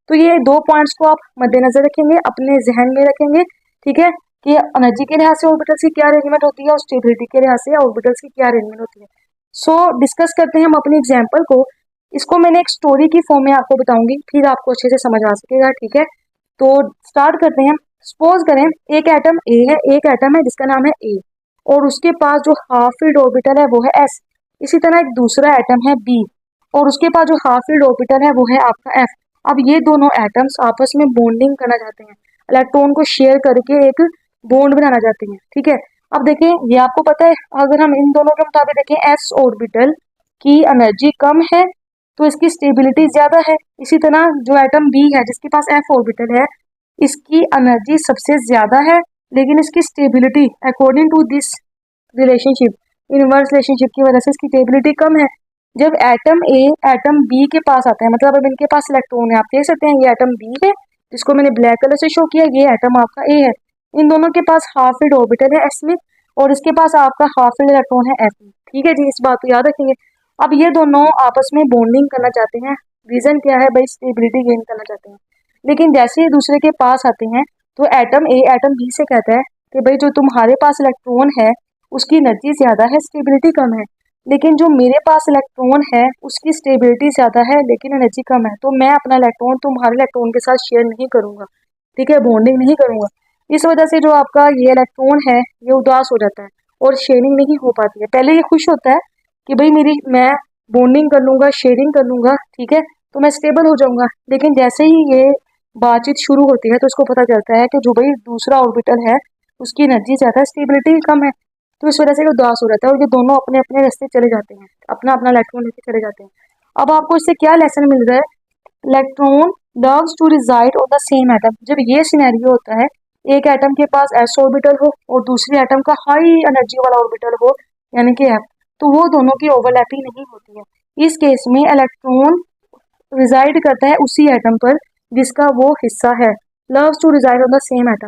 तो ये दो पॉइंट्स को आप मद्देनजर रखेंगे, अपने जहन में रखेंगे, ठीक है, कि एनर्जी के लिहाज से ऑर्बिटल्स की क्या अरेंजमेंट होती है और स्टेबिलिटी के लिहाज से ऑर्बिटल्स की क्या अरेंजमेंट होती है। सो डिस्कस करते हैं हम अपनी एग्जाम्पल को। इसको मैंने एक स्टोरी की फॉर्म में आपको बताऊंगी, फिर आपको अच्छे से समझ आ सकेगा, ठीक है। तो स्टार्ट करते हैं। सपोज करें एक एटम ए है, एक एटम है जिसका नाम है ए, और उसके पास जो हाफ फील्ड ऑर्बिटल है वो है एस। इसी तरह एक दूसरा एटम है बी, और उसके पास जो हाफ फील्ड ऑर्बिटल है वो है आपका एफ। अब ये दोनों एटम्स आपस में बॉन्डिंग करना चाहते हैं, इलेक्ट्रॉन को शेयर करके एक बॉन्ड बनाना चाहते हैं, ठीक है। अब देखें, ये आपको पता है, अगर हम इन दोनों के मुताबिक देखें, एस ऑर्बिटल की एनर्जी कम है तो इसकी स्टेबिलिटी ज्यादा है। इसी तरह जो एटम बी है जिसके पास एफ ऑर्बिटल है, इसकी एनर्जी सबसे ज्यादा है, लेकिन इसकी stability according to this relationship, inverse relationship की वजह से इसकी स्टेबिलिटी कम है। जब एटम ए एटम बी के पास आता है, मतलब अब इनके पास इलेक्ट्रॉन है, आप देख सकते हैं ये एटम बी है जिसको मैंने ब्लैक कलर से शो किया, ये एटम आपका ए है। इन दोनों के पास हाफ फील्ड ऑर्बिटल है एस में, और इसके पास आपका हाफ फील्ड इलेक्ट्रॉन है एफ में, ठीक है जी, इस बात को याद रखेंगे। अब ये दोनों आपस में बॉन्डिंग करना चाहते हैं, रीजन क्या है भाई, स्टेबिलिटी गेन करना चाहते हैं। लेकिन जैसे ही दूसरे के पास आते हैं तो एटम ए एटम बी से कहता है कि भाई जो तुम्हारे पास इलेक्ट्रॉन है उसकी एनर्जी ज्यादा है, स्टेबिलिटी कम है, लेकिन जो मेरे पास इलेक्ट्रॉन है उसकी स्टेबिलिटी ज्यादा है लेकिन एनर्जी कम है, तो मैं अपना इलेक्ट्रॉन तुम्हारे इलेक्ट्रॉन के साथ शेयर नहीं करूंगा, ठीक है, बॉन्डिंग नहीं करूंगा। इस वजह से जो आपका ये इलेक्ट्रॉन है ये उदास हो जाता है और शेयरिंग नहीं हो पाती है। पहले ये खुश होता है कि भाई मैं बॉन्डिंग कर लूंगा, शेयरिंग कर लूंगा, ठीक है, तो मैं स्टेबल हो जाऊंगा। लेकिन जैसे ही ये बातचीत शुरू होती है तो उसको पता चलता है कि जो भाई दूसरा ऑर्बिटल है उसकी एनर्जी ज्यादा है, स्टेबिलिटी कम है, तो इस वजह से ये उदास हो जाता है और ये दोनों अपने अपने रास्ते चले जाते हैं, अपना अपना इलेक्ट्रॉन लेके चले जाते हैं। अब आपको इससे क्या लेसन मिल रहा है, electron loves to reside on the same atom. जब ये सिनेरियो होता है, एक एटम के पास एस ऑर्बिटल हो और दूसरे एटम का हाई एनर्जी वाला ऑर्बिटल हो, यानी कि एफ, तो वो दोनों की ओवरलैपिंग नहीं होती है। इस केस में इलेक्ट्रॉन रिजाइड करता है उसी एटम पर जिसका वो हिस्सा है, loves to reside on the same atom.